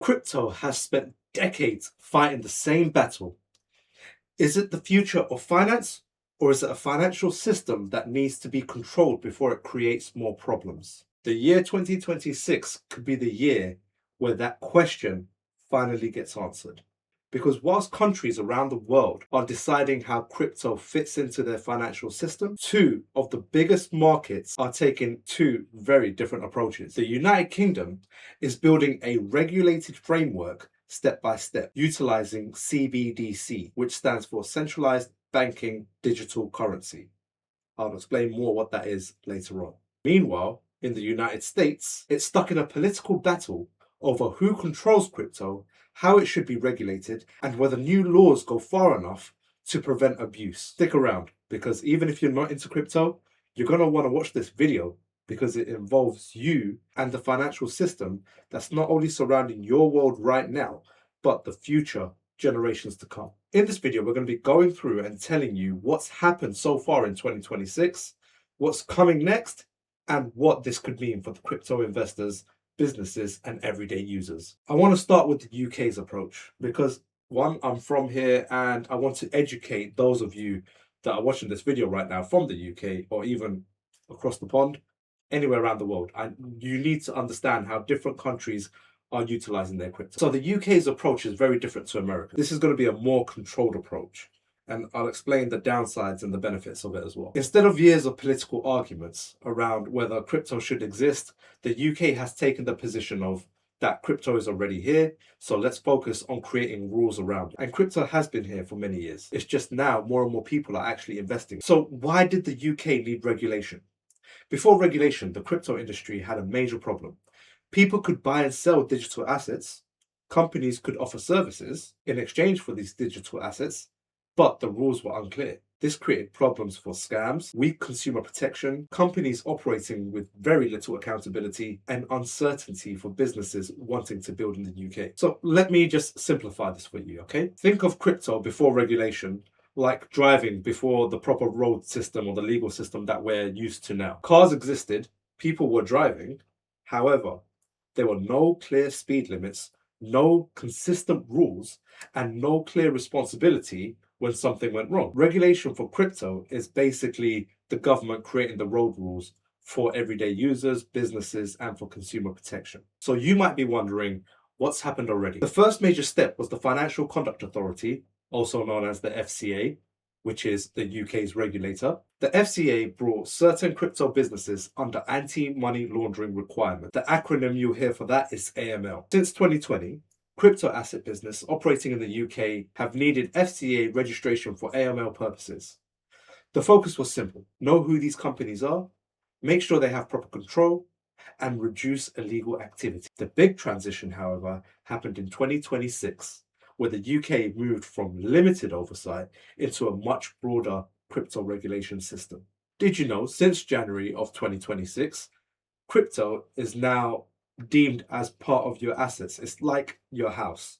Crypto has spent decades fighting the same battle. Is it the future of finance, or is it a financial system that needs to be controlled before it creates more problems? The year 2026 could be the year where that question finally gets answered. Because whilst countries around the world are deciding how crypto fits into their financial system, two of the biggest markets are taking two very different approaches. The United Kingdom is building a regulated framework step by step, utilizing CBDC, which stands for Centralized Banking Digital Currency. I'll explain more what that is later on. Meanwhile, in the United States, it's stuck in a political battle over who controls crypto, how it should be regulated, and whether new laws go far enough to prevent abuse. Stick around, because even if you're not into crypto, you're going to want to watch this video because it involves you and the financial system that's not only surrounding your world right now, but the future generations to come. In this video, we're going to be going through and telling you what's happened so far in 2026, what's coming next, and what this could mean for the crypto investors, businesses, and everyday users. I want to start with the UK's approach because, one, I'm from here and I want to educate those of you that are watching this video right now from the UK or even across the pond, anywhere around the world. And you need to understand how different countries are utilizing their crypto. So the UK's approach is very different to America. This is going to be a more controlled approach, and I'll explain the downsides and the benefits of it as well. Instead of years of political arguments around whether crypto should exist, the UK has taken the position of that crypto is already here, so let's focus on creating rules around it. And crypto has been here for many years. It's just now more and more people are actually investing. So why did the UK need regulation? Before regulation, the crypto industry had a major problem. People could buy and sell digital assets. Companies could offer services in exchange for these digital assets, but the rules were unclear. This created problems for scams, weak consumer protection, companies operating with very little accountability, and uncertainty for businesses wanting to build in the UK. So let me just simplify this for you, okay? Think of crypto before regulation like driving before the proper road system or the legal system that we're used to now. Cars existed, people were driving, however, there were no clear speed limits, no consistent rules, and no clear responsibility when something went wrong. Regulation for crypto is basically the government creating the road rules for everyday users, businesses, and for consumer protection. So you might be wondering, what's happened already? The first major step was the Financial Conduct Authority, also known as the FCA, which is the UK's regulator. The FCA brought certain crypto businesses under anti-money laundering requirement. The acronym you'll hear for that is AML. Since 2020, crypto asset business operating in the UK have needed FCA registration for AML purposes. The focus was simple: know who these companies are, make sure they have proper control, and reduce illegal activity. The big transition, however, happened in 2026, where the UK moved from limited oversight into a much broader crypto regulation system. Did you know, since January of 2026, crypto is now deemed as part of your assets? It's like your house,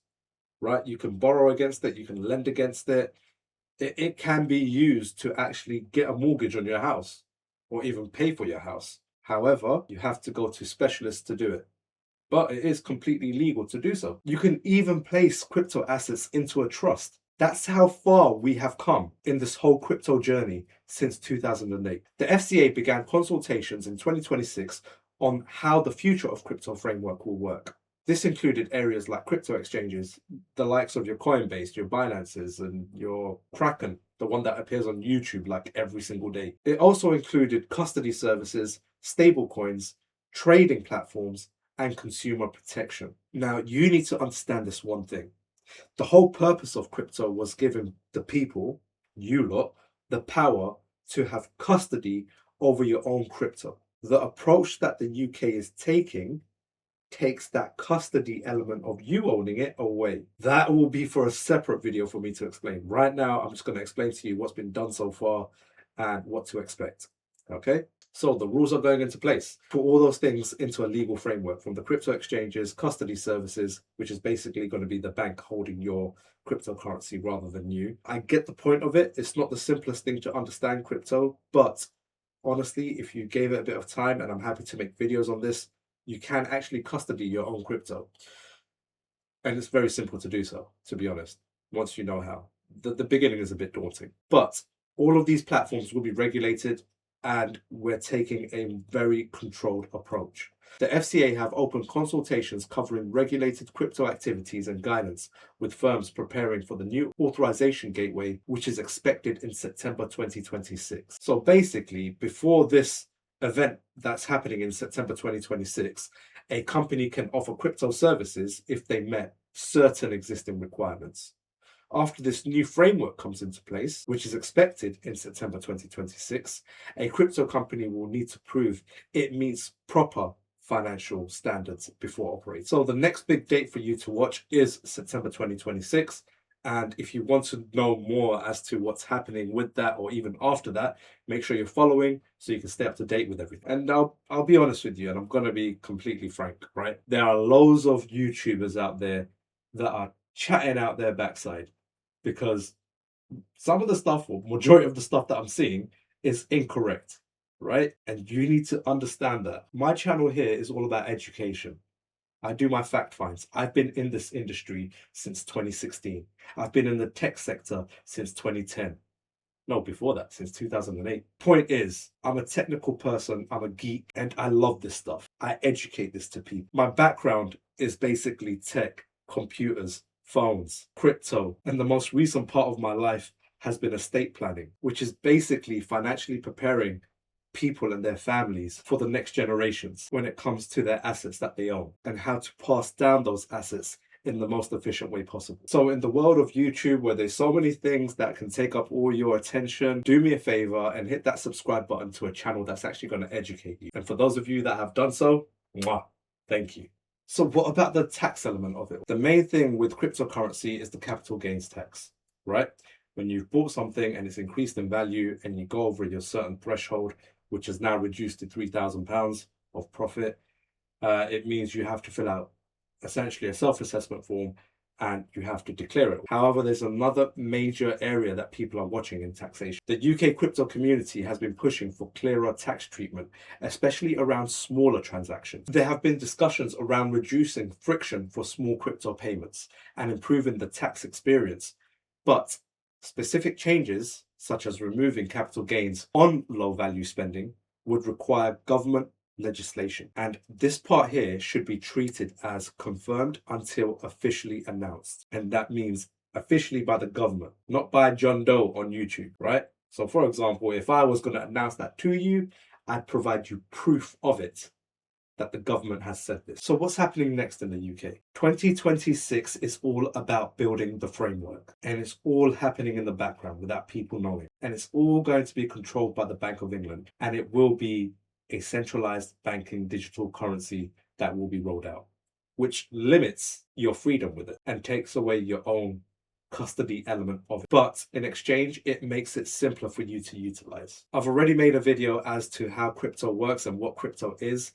right? You can borrow against it, you can lend against it. It can be used to actually get a mortgage on your house or even pay for your house. However, you have to go to specialists to do it, but it is completely legal to do so. You can even place crypto assets into a trust. That's how far we have come in this whole crypto journey since 2008. The FCA began consultations in 2026 on how the future of crypto framework will work. This included areas like crypto exchanges, the likes of your Coinbase, your Binances, and your Kraken, the one that appears on YouTube like every single day. It also included custody services, stablecoins, trading platforms, and consumer protection. Now, you need to understand this one thing. The whole purpose of crypto was giving the people, you lot, the power to have custody over your own crypto. The approach that the UK is taking takes that custody element of you owning it away. That will be for a separate video for me to explain. Right now, I'm just going to explain to you what's been done so far and what to expect. Okay? So the rules are going into place. Put all those things into a legal framework, from the crypto exchanges, custody services, which is basically going to be the bank holding your cryptocurrency rather than you. I get the point of it. It's not the simplest thing to understand crypto, but honestly, if you gave it a bit of time, and I'm happy to make videos on this, you can actually custody your own crypto. And it's very simple to do so, to be honest, once you know how. The beginning is a bit daunting. But all of these platforms will be regulated, and we're taking a very controlled approach. The FCA have opened consultations covering regulated crypto activities and guidance, with firms preparing for the new authorization gateway, which is expected in September 2026. So basically, before this event that's happening in September 2026, a company can offer crypto services if they met certain existing requirements. After this new framework comes into place, which is expected in September 2026, a crypto company will need to prove it meets proper financial standards before operating. So the next big date for you to watch is September 2026. And if you want to know more as to what's happening with that, or even after that, make sure you're following so you can stay up to date with everything. And I'll be honest with you, and I'm going to be completely frank, right? There are loads of YouTubers out there that are chatting out their backside, because some of the stuff, or majority of the stuff that I'm seeing, is incorrect, right? And you need to understand that. My channel here is all about education. I do my fact finds. I've been in this industry since 2016. I've been in the tech sector since 2010. No, before that, since 2008. Point is, I'm a technical person, I'm a geek, and I love this stuff. I educate this to people. My background is basically tech, computers, phones, crypto, and the most recent part of my life has been estate planning, which is basically financially preparing people and their families for the next generations when it comes to their assets that they own, and how to pass down those assets in the most efficient way possible. So in the world of YouTube, where there's so many things that can take up all your attention, do me a favor and hit that subscribe button to a channel that's actually going to educate you. And for those of you that have done so, mwah, thank you. So what about the tax element of it? The main thing with cryptocurrency is the capital gains tax, right? When you've bought something and it's increased in value and you go over your certain threshold, which is now reduced to £3,000 of profit, it means you have to fill out essentially a self-assessment form and you have to declare it. However, there's another major area that people are watching in taxation. The UK crypto community has been pushing for clearer tax treatment, especially around smaller transactions. There have been discussions around reducing friction for small crypto payments and improving the tax experience. But specific changes, such as removing capital gains on low value spending, would require government legislation. And this part here should be treated as confirmed until officially announced. And that means officially by the government, not by John Doe on YouTube, right? So for example, if I was going to announce that to you, I'd provide you proof of it, that the government has said this. So what's happening next in the UK? 2026 is all about building the framework, and it's all happening in the background without people knowing. And it's all going to be controlled by the Bank of England, and it will be a centralized banking digital currency that will be rolled out, which limits your freedom with it and takes away your own custody element of it. But in exchange, it makes it simpler for you to utilize. I've already made a video as to how crypto works and what crypto is.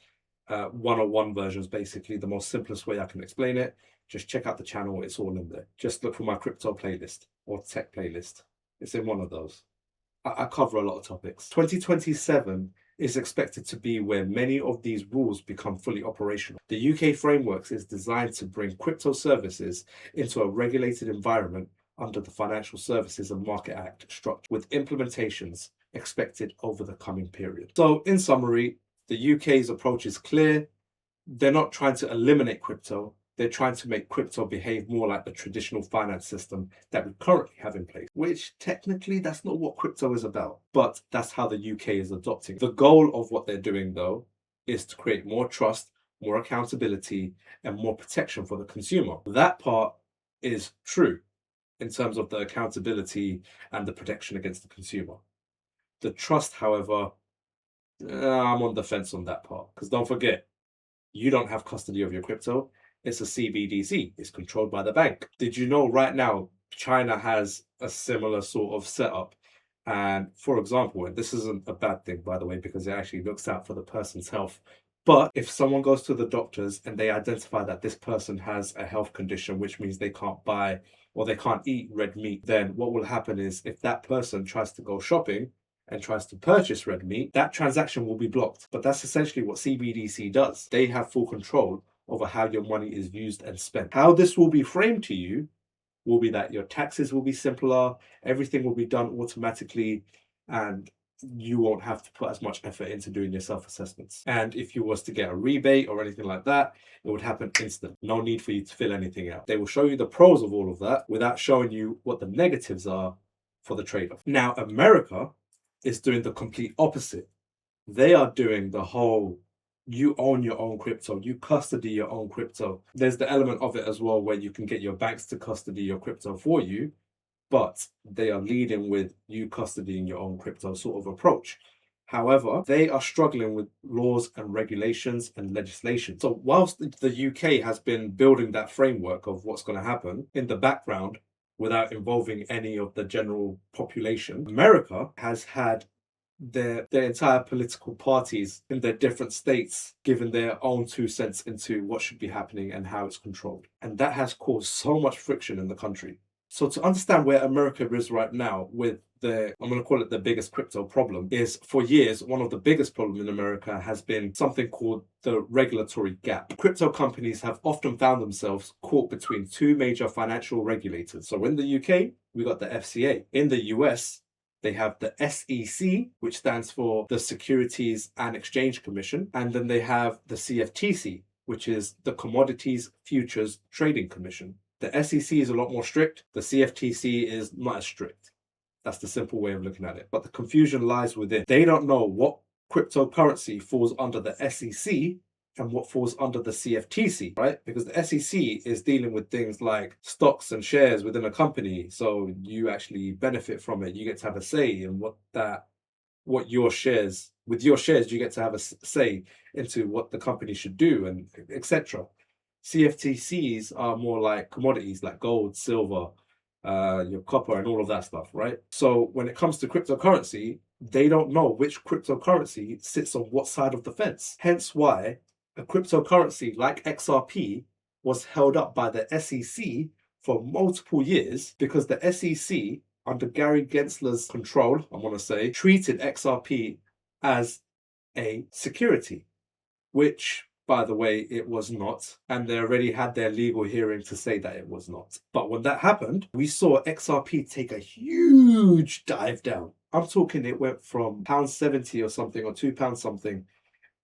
101 versions, basically the most simplest way I can explain it. Just check out the channel, it's all in there. Just look for my crypto playlist or tech playlist. It's in one of those. I cover a lot of topics. 2027 is expected to be where many of these rules become fully operational. The UK frameworks is designed to bring crypto services into a regulated environment under the Financial Services and Market Act structure, with implementations expected over the coming period. So in summary, the UK's approach is clear. They're not trying to eliminate crypto. They're trying to make crypto behave more like the traditional finance system that we currently have in place, which technically that's not what crypto is about, but that's how the UK is adopting. The goal of what they're doing, though, is to create more trust, more accountability, and more protection for the consumer. That part is true in terms of the accountability and the protection against the consumer. The trust, however, I'm on the fence on that part, because don't forget, you don't have custody of your crypto. It's a CBDC. It's controlled by the bank. Did you know right now China has a similar sort of setup? And for example, and this isn't a bad thing, by the way, because it actually looks out for the person's health. But if someone goes to the doctors and they identify that this person has a health condition, which means they can't buy or they can't eat red meat, then what will happen is if that person tries to go shopping and tries to purchase red meat, that transaction will be blocked. But that's essentially what CBDC does. They have full control over how your money is used and spent. How this will be framed to you will be that your taxes will be simpler, everything will be done automatically, and you won't have to put as much effort into doing your self-assessments. And if you was to get a rebate or anything like that, it would happen instant. No need for you to fill anything out. They will show you the pros of all of that without showing you what the negatives are for the trade-off. Now, America is doing the complete opposite. They are doing the whole, you own your own crypto, you custody your own crypto. There's the element of it as well where you can get your banks to custody your crypto for you, but they are leading with you custodying your own crypto sort of approach. However, they are struggling with laws and regulations and legislation. So whilst the UK has been building that framework of what's going to happen in the background without involving any of the general population, America has had their entire political parties in their different states given their own 2 cents into what should be happening and how it's controlled. And that has caused so much friction in the country. So to understand where America is right now with I'm going to call it the biggest crypto problem, is for years, one of the biggest problems in America has been something called the regulatory gap. Crypto companies have often found themselves caught between two major financial regulators. So in the UK, we got the FCA. In the US, they have the SEC, which stands for the Securities and Exchange Commission. And then they have the CFTC, which is the Commodities Futures Trading Commission. The SEC is a lot more strict. The CFTC is not as strict. That's the simple way of looking at it. But the confusion lies within. They don't know what cryptocurrency falls under the SEC and what falls under the CFTC, right? Because the SEC is dealing with things like stocks and shares within a company. So you actually benefit from it. You get to have a say in with your shares, you get to have a say into what the company should do and etc. CFTCs are more like commodities like gold, silver, your copper and all of that stuff, right? So when it comes to cryptocurrency, they don't know which cryptocurrency sits on what side of the fence. Hence why a cryptocurrency like XRP was held up by the SEC for multiple years because the SEC, under Gary Gensler's control, I want to say, treated XRP as a security, which, by the way, it was not. And they already had their legal hearing to say that it was not. But when that happened, we saw XRP take a huge dive down. I'm talking it went from £1.70 or something, or £2 something.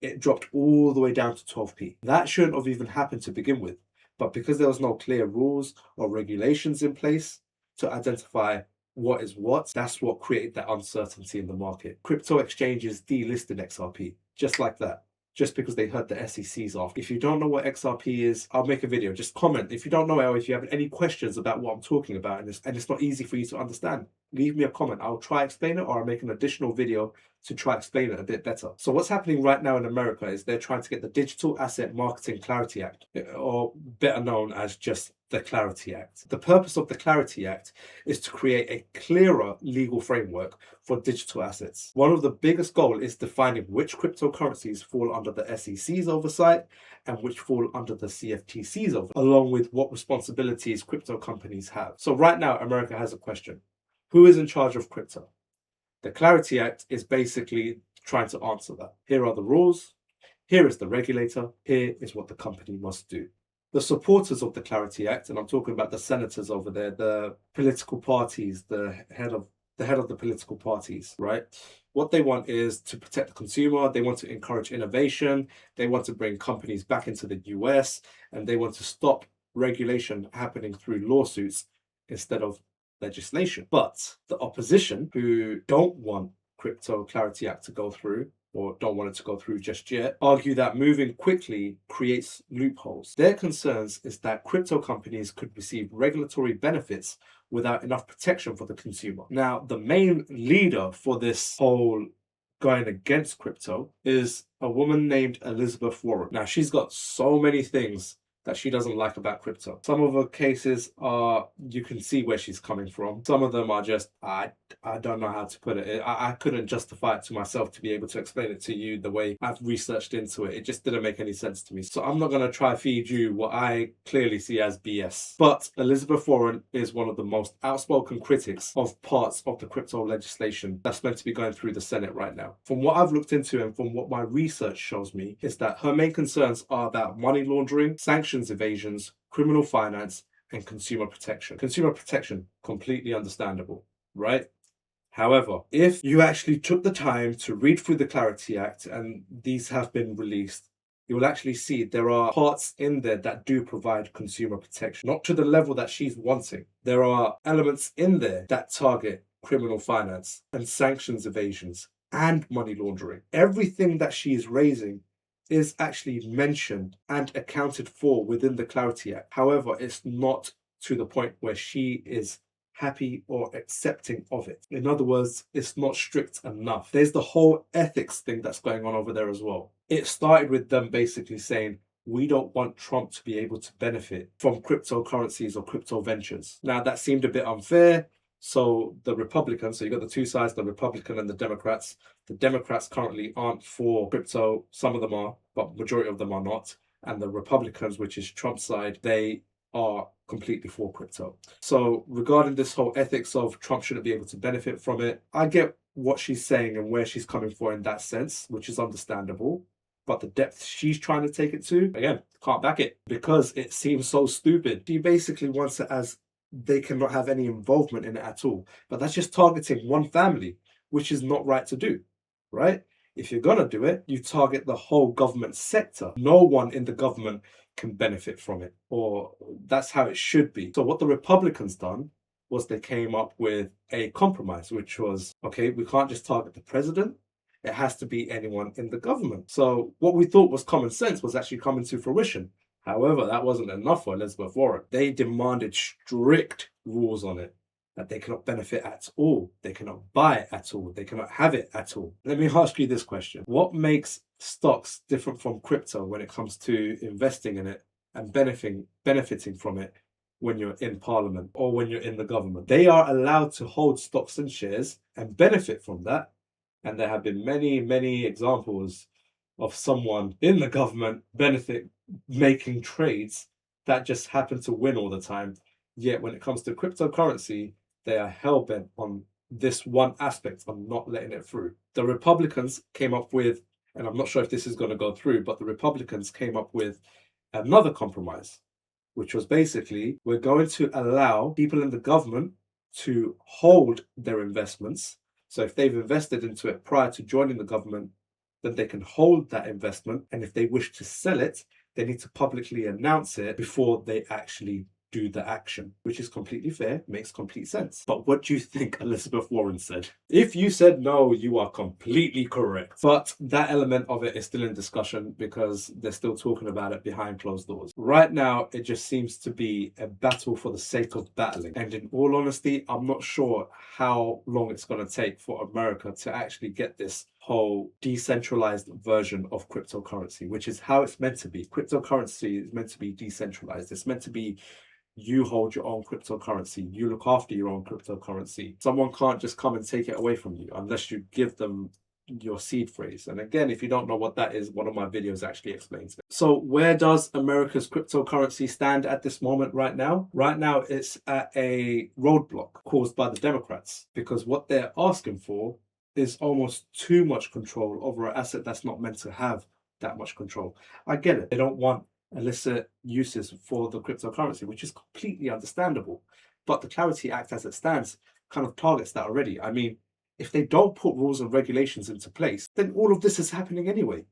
It dropped all the way down to 12p. That shouldn't have even happened to begin with. But because there was no clear rules or regulations in place to identify what is what, that's what created that uncertainty in the market. Crypto exchanges delisted XRP, just like that. Just because they heard the SEC's off. If you don't know what XRP is, I'll make a video. Just comment. If you don't know it, or if you have any questions about what I'm talking about and it's not easy for you to understand, leave me a comment. I'll try explain it, or I'll make an additional video to try explain it a bit better. So what's happening right now in America is they're trying to get the Digital Asset Marketing Clarity Act, or better known as just the Clarity Act. The purpose of the Clarity Act is to create a clearer legal framework for digital assets. One of the biggest goals is defining which cryptocurrencies fall under the SEC's oversight and which fall under the CFTC's oversight, along with what responsibilities crypto companies have. So right now, America has a question. Who is in charge of crypto? The Clarity Act is basically trying to answer that. Here are the rules. Here is the regulator. Here is what the company must do. The supporters of the Clarity Act, and I'm talking about the senators over there, the political parties, the head of the political parties, right? What they want is to protect the consumer. They want to encourage innovation. They want to bring companies back into the US, and they want to stop regulation happening through lawsuits instead of legislation. But the opposition, who don't want Crypto Clarity Act to go through, or don't want it to go through just yet, argue that moving quickly creates loopholes. Their concerns is that crypto companies could receive regulatory benefits without enough protection for the consumer. Now, the main leader for this whole going against crypto is a woman named Elizabeth Warren. Now, she's got so many things that she doesn't like about crypto. Some of her cases are, you can see where she's coming from. Some of them are just, I don't know how to put it. I couldn't justify it to myself to be able to explain it to you the way I've researched into it. It just didn't make any sense to me. So I'm not going to try feed you what I clearly see as BS. But Elizabeth Warren is one of the most outspoken critics of parts of the crypto legislation that's meant to be going through the Senate right now. From what I've looked into and from what my research shows me is that her main concerns are about money laundering, sanctions evasions, criminal finance, and consumer protection. Consumer protection, completely understandable, right? However, if you actually took the time to read through the Clarity Act, and these have been released, you will actually see there are parts in there that do provide consumer protection, not to the level that she's wanting. There are elements in there that target criminal finance and sanctions evasions and money laundering. Everything that she is raising is actually mentioned and accounted for within the Clarity Act. However, it's not to the point where she is happy or accepting of it. In other words, it's not strict enough. There's the whole ethics thing that's going on over there as well. It started with them basically saying, we don't want Trump to be able to benefit from cryptocurrencies or crypto ventures. Now, that seemed a bit unfair. So the Republicans, so you've got the two sides, the Republican and the Democrats. The Democrats currently aren't for crypto. Some of them are, but majority of them are not. And the Republicans, which is Trump's side, they are completely for crypto. So regarding this whole ethics of Trump shouldn't be able to benefit from it, I get what she's saying and where she's coming for in that sense, which is understandable. But the depth she's trying to take it to, again, can't back it because it seems so stupid. She basically wants it as they cannot have any involvement in it at all. But that's just targeting one family, which is not right to do, right? If you're going to do it, you target the whole government sector. No one in the government can benefit from it, or that's how it should be. So what the Republicans done was they came up with a compromise, which was, okay, we can't just target the president. It has to be anyone in the government. So what we thought was common sense was actually coming to fruition. However, that wasn't enough for Elizabeth Warren. They demanded strict rules on it, that they cannot benefit at all. They cannot buy it at all. They cannot have it at all. Let me ask you this question. What makes stocks different from crypto when it comes to investing in it and benefiting from it when you're in Parliament or when you're in the government? They are allowed to hold stocks and shares and benefit from that. And there have been many, many examples of someone in the government making trades that just happen to win all the time. Yet when it comes to cryptocurrency, they are hell-bent on this one aspect of not letting it through. The Republicans came up with, and I'm not sure if this is going to go through, but the Republicans came up with another compromise, which was basically, we're going to allow people in the government to hold their investments. So if they've invested into it prior to joining the government, then they can hold that investment. And if they wish to sell it, they need to publicly announce it before they actually do the action, which is completely fair, makes complete sense. But what do you think Elizabeth Warren said? If you said no, you are completely correct. But that element of it is still in discussion because they're still talking about it behind closed doors. Right now, it just seems to be a battle for the sake of battling. And in all honesty, I'm not sure how long it's going to take for America to actually get this whole decentralized version of cryptocurrency, which is how it's meant to be. Cryptocurrency is meant to be decentralized. It's meant to be you hold your own cryptocurrency. You look after your own cryptocurrency. Someone can't just come and take it away from you unless you give them your seed phrase. And again, if you don't know what that is, one of my videos actually explains it. So where does America's cryptocurrency stand at this moment right now? Right now, it's at a roadblock caused by the Democrats because what they're asking for is almost too much control over an asset that's not meant to have that much control. I get it. They don't want illicit uses for the cryptocurrency, which is completely understandable. But the Clarity Act as it stands kind of targets that already. I mean, if they don't put rules and regulations into place, then all of this is happening anyway.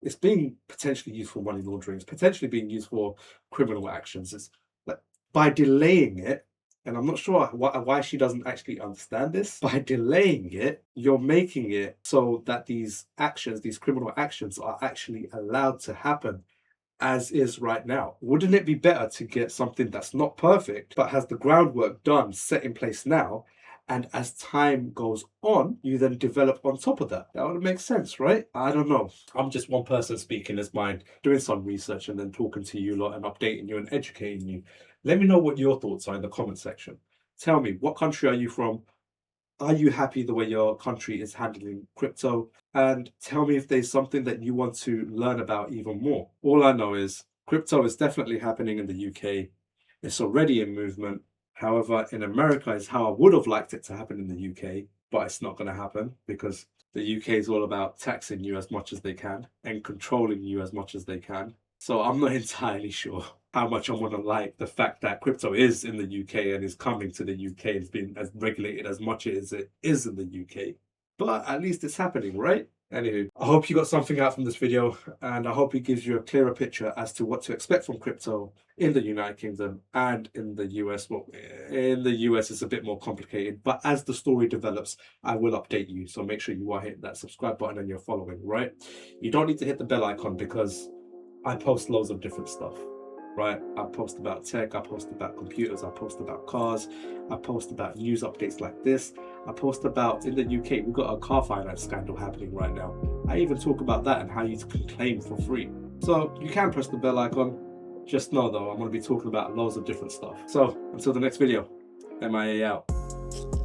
It's being potentially used for money laundering. It's potentially being used for criminal actions. It's like by delaying it, and I'm not sure why she doesn't actually understand this. By delaying it, you're making it so that these actions, these criminal actions, are actually allowed to happen as is right now. Wouldn't it be better to get something that's not perfect, but has the groundwork done, set in place now, And as time goes on, you then develop on top of that. That would make sense, right? I don't know. I'm just one person speaking his mind, doing some research and then talking to you lot and updating you and educating you. Let me know what your thoughts are in the comment section. Tell me, what country are you from? Are you happy the way your country is handling crypto? And tell me if there's something that you want to learn about even more. All I know is crypto is definitely happening in the UK. It's already in movement. However, in America is how I would have liked it to happen in the UK, but it's not going to happen because the UK is all about taxing you as much as they can and controlling you as much as they can. So I'm not entirely sure how much I'm going to like the fact that crypto is in the UK and is coming to the UK. It's been as regulated as much as it is in the UK. But at least it's happening, right? Anywho, I hope you got something out from this video, and I hope it gives you a clearer picture as to what to expect from crypto in the United Kingdom and in the US. Well, in the US, it's a bit more complicated, but as the story develops, I will update you. So make sure you are hitting that subscribe button and you're following, right? You don't need to hit the bell icon because I post loads of different stuff, right? I post about tech, I post about computers, I post about cars, I post about news updates like this. I post about, in the UK, we've got a car finance scandal happening right now. I even talk about that and how you can claim for free. So you can press the bell icon. Just know though, I'm going to be talking about loads of different stuff. So until the next video, MIA out.